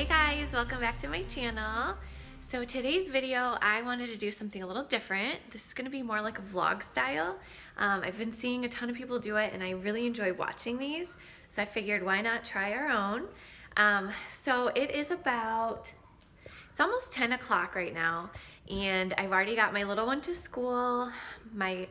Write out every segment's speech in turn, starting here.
Hey guys, welcome back to my channel. So today's video, I wanted to do something a little different. This is gonna be more like a vlog style. I've been seeing a ton of people do it and I really enjoy watching these. So I figured why not try our own. So it is it's almost 10 o'clock right now and I've already got my little one to school. My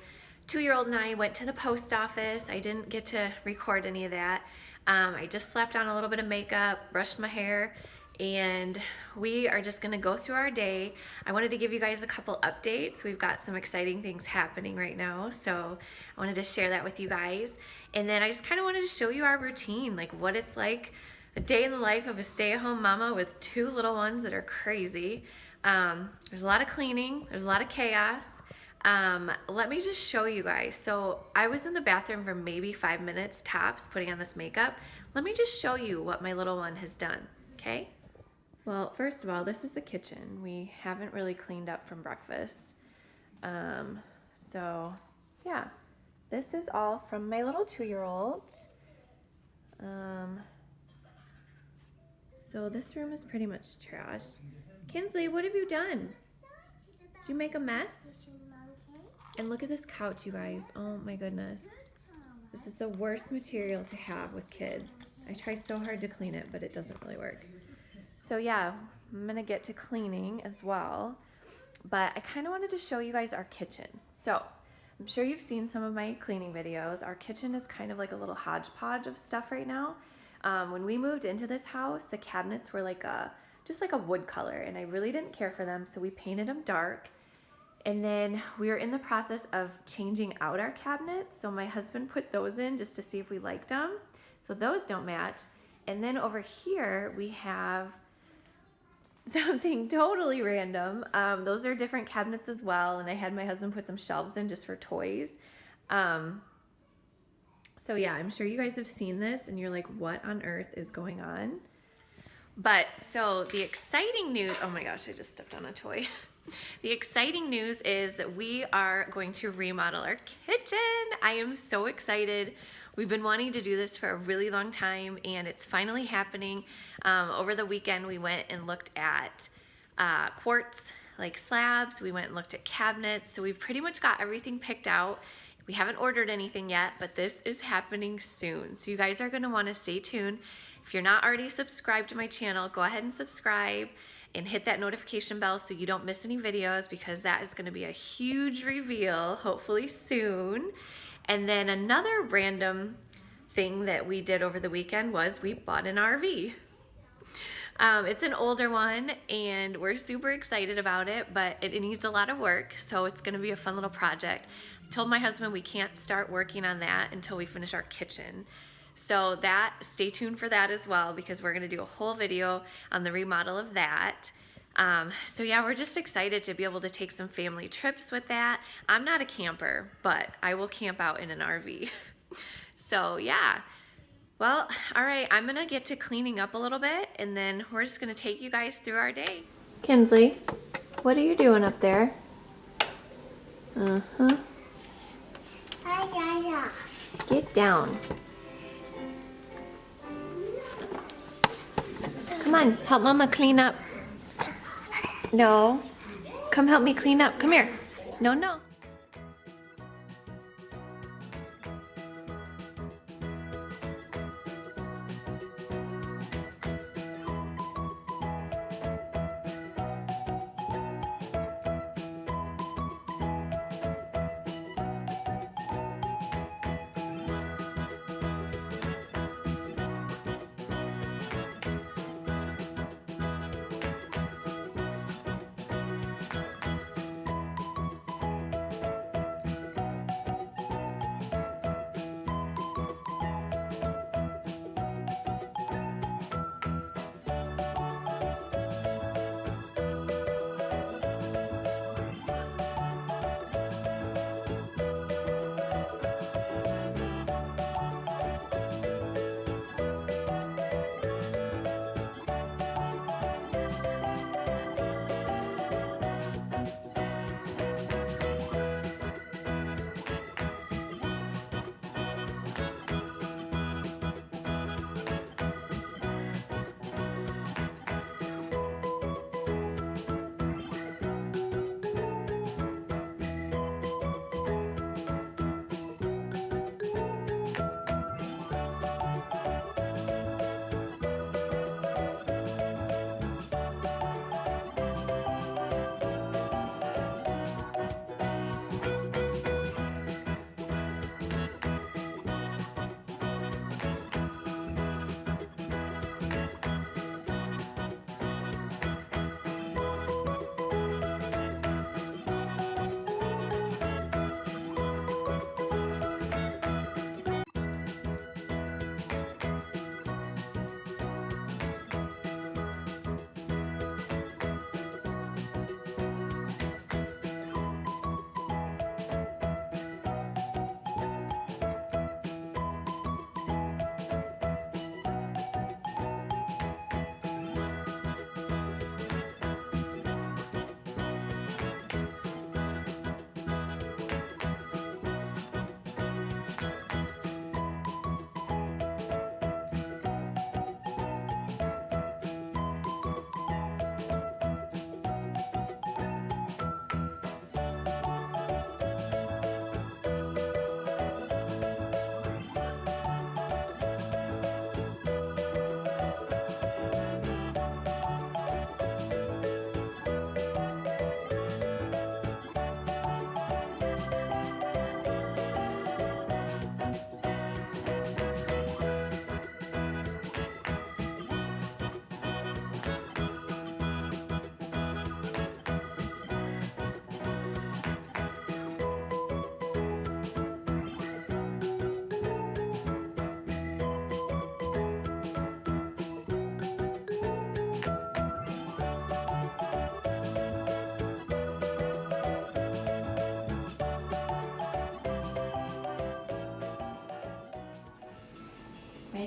2-year-old and I went to the post office. I didn't get to record any of that. I just slapped on a little bit of makeup, brushed my hair, and we are just gonna go through our day. I wanted to give you guys a couple updates. We've got some exciting things happening right now, so I wanted to share that with you guys. And then I just kind of wanted to show you our routine, like what it's like, a day in the life of a stay-at-home mama with 2 little ones that are crazy. There's a lot of cleaning, there's a lot of chaos. Let me just show you guys. So I was in the bathroom for maybe 5 minutes tops putting on this makeup. Let me just show you what my little one has done, okay? Well, first of all, this is the kitchen. We haven't really cleaned up from breakfast. So yeah, this is all from my little 2-year-old. So this room is pretty much trashed. Kinsley, what have you done? Did you make a mess? And look at this couch, you guys. Oh my goodness. This is the worst material to have with kids. I try so hard to clean it, but it doesn't really work. So yeah, I'm gonna get to cleaning as well. But I kind of wanted to show you guys our kitchen. So I'm sure you've seen some of my cleaning videos. Our kitchen is kind of like a little hodgepodge of stuff right now. When we moved into this house, the cabinets were like just like a wood color, and I really didn't care for them, so we painted them dark. And then we were in the process of changing out our cabinets. So my husband put those in just to see if we liked them. So those don't match. And then over here we have something totally random. Those are different cabinets as well. And I had my husband put some shelves in just for toys. So yeah, I'm sure you guys have seen this and you're like, what on earth is going on? But so the exciting news, oh my gosh, I just stepped on a toy. The exciting news is that we are going to remodel our kitchen. I am so excited. We've been wanting to do this for a really long time and it's finally happening. Over the weekend we went and looked at quartz like slabs. We went and looked at cabinets. So we've pretty much got everything picked out. We haven't ordered anything yet, but this is happening soon. So you guys are gonna wanna stay tuned. If you're not already subscribed to my channel, go ahead and subscribe and hit that notification bell so you don't miss any videos, because that is gonna be a huge reveal, hopefully soon. And then another random thing that we did over the weekend was we bought an RV. It's an older one and we're super excited about it, but it needs a lot of work, so it's gonna be a fun little project. I told my husband we can't start working on that until we finish our kitchen. So stay tuned for that as well, because we're gonna do a whole video on the remodel of that. So yeah, we're just excited to be able to take some family trips with that. I'm not a camper, but I will camp out in an RV. So yeah, well, all right, I'm gonna get to cleaning up a little bit and then we're just gonna take you guys through our day. Kinsley, what are you doing up there? Uh-huh. Get down. Come on, help Mama clean up. No. Come help me clean up. Come here. No, no.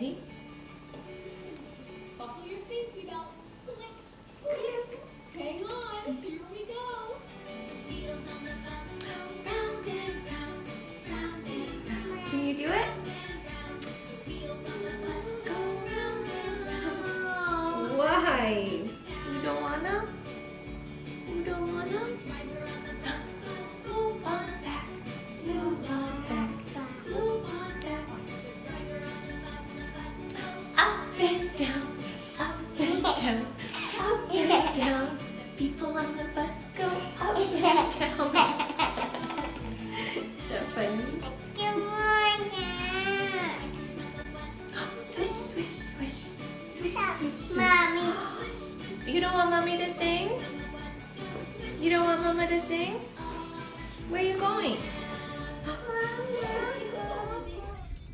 Ready? Buckle your safety belt. Hang on. Here we go. Wheels on the bus go round and round, round and round. Can you do it? Wheels on the bus go round and round. Why? You don't wanna? You don't wanna? Driver on the bus go move on back, move on back, move on back. Driver on the bus go Up and down, up and down, up and down. The people on the bus go up and down. Is that funny? Swish, swish, swish, swish, swish, swish. Mommy. You don't want mommy to sing? You don't want mama to sing? Where are you going?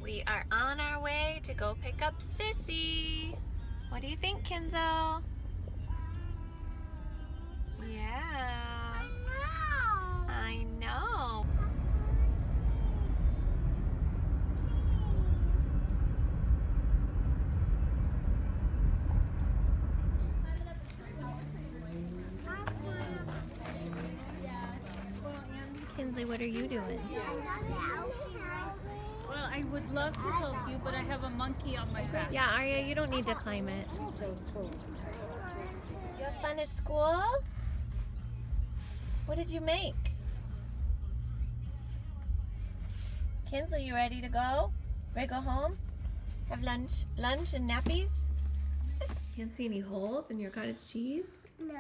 We are on our way to go pick up Sissy. What do you think, Kenzo? Yeah, I know. Kinsley, what are you doing? Well, I would love to help you, but I have a monkey on my back. Yeah, Arya, you don't need to climb it. You have fun at school? What did you make? Kinsley, you ready to go? Ready to go home? Have lunch and nappies? Can't see any holes in your cottage cheese? No.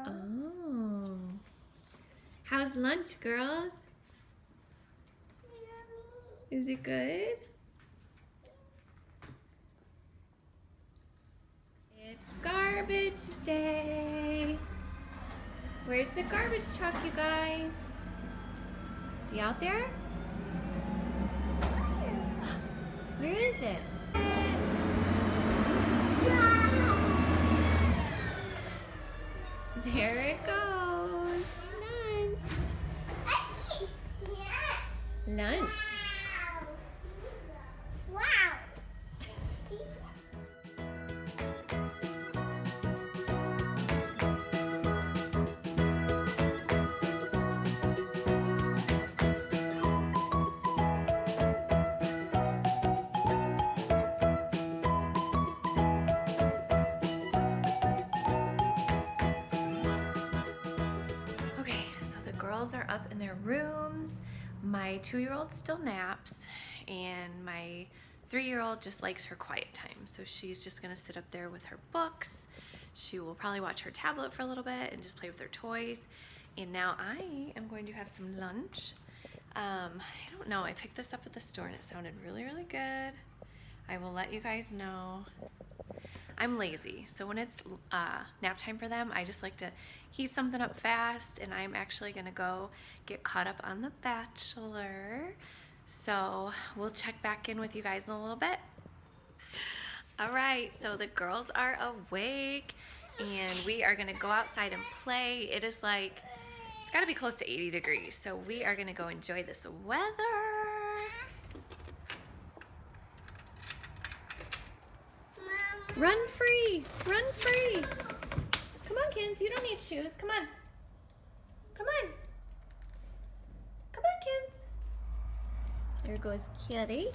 Oh. How's lunch, girls? Is it good? It's garbage day. Where's the garbage truck, you guys? Is he out there? Where is it? There it goes. Lunch. Lunch. Wow. Okay, so the girls are up in their rooms. My 2-year-old still naps, and my 3-year-old just likes her quiet time. So she's just gonna sit up there with her books. She will probably watch her tablet for a little bit and just play with her toys. And now I am going to have some lunch. I don't know, I picked this up at the store and it sounded really, really good. I will let you guys know. I'm lazy, so when it's nap time for them, I just like to heat something up fast, and I'm actually gonna go get caught up on The Bachelor. So we'll check back in with you guys in a little bit. All right, so the girls are awake, and we are gonna go outside and play. It is like, it's gotta be close to 80 degrees, so we are gonna go enjoy this weather. Run free! Run free! Come on, Kins. You don't need shoes. Come on. Come on. Come on, Kins. There goes Kitty.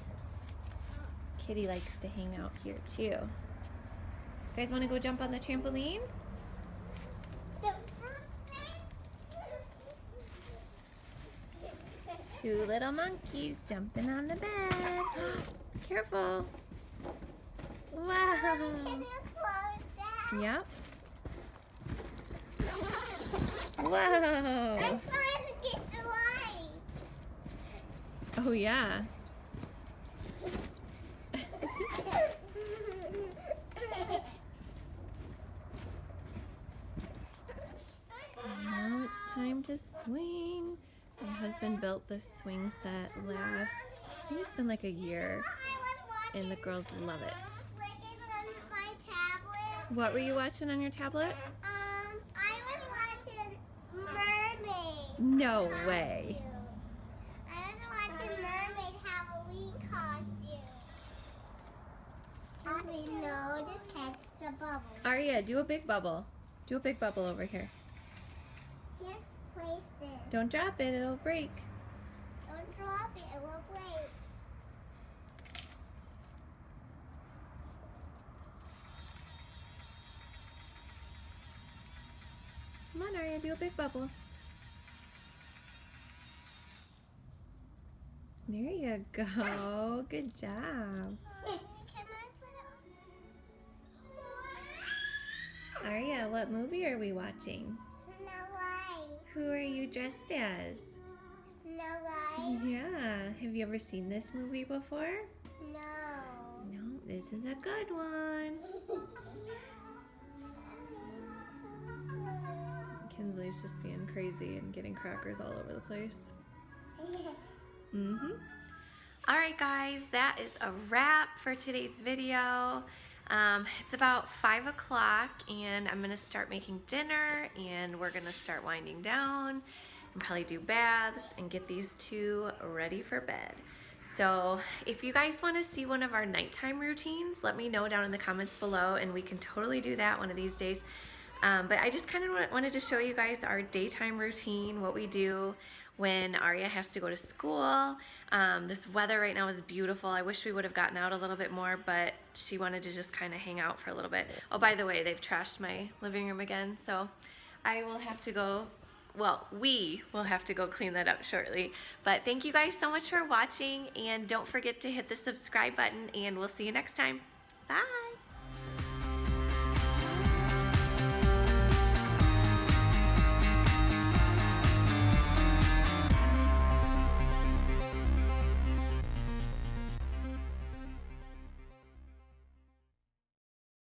Kitty likes to hang out here, too. You guys want to go jump on the trampoline? Two little monkeys jumping on the bed. Careful. Wow. Can you close that? Yep. Whoa. I'm trying to get the light. Oh, yeah. Now it's time to swing. My husband built this swing set last, I think it's been like a year, and the girls love it. My tablet. What were you watching on your tablet? I was watching Mermaid. No way. I was watching Mermaid Halloween costume. Ozzy, no, just catch the bubble. Aria, do a big bubble. Do a big bubble over here. Here, place it. Don't drop it, it'll break. Don't drop it, it will break. Come on, Aria, do a big bubble. There you go. Good job. Can I put it? Aria, what movie are we watching? Snow White. Who are you dressed as? Snow White. Yeah. Have you ever seen this movie before? No. No, this is a good one. Kinsley's just being crazy and getting crackers all over the place. All right, guys, that is a wrap for today's video. It's about 5 o'clock and I'm gonna start making dinner and we're gonna start winding down and probably do baths and get these two ready for bed. So if you guys want to see one of our nighttime routines, let me know down in the comments below and we can totally do that one of these days. But I just kind of wanted to show you guys our daytime routine, what we do when Aria has to go to school. This weather right now is beautiful. I wish we would have gotten out a little bit more, but she wanted to just kind of hang out for a little bit. Oh, by the way, they've trashed my living room again, so I will have to go, well, we will have to go clean that up shortly. But thank you guys so much for watching, and don't forget to hit the subscribe button, and we'll see you next time. Bye!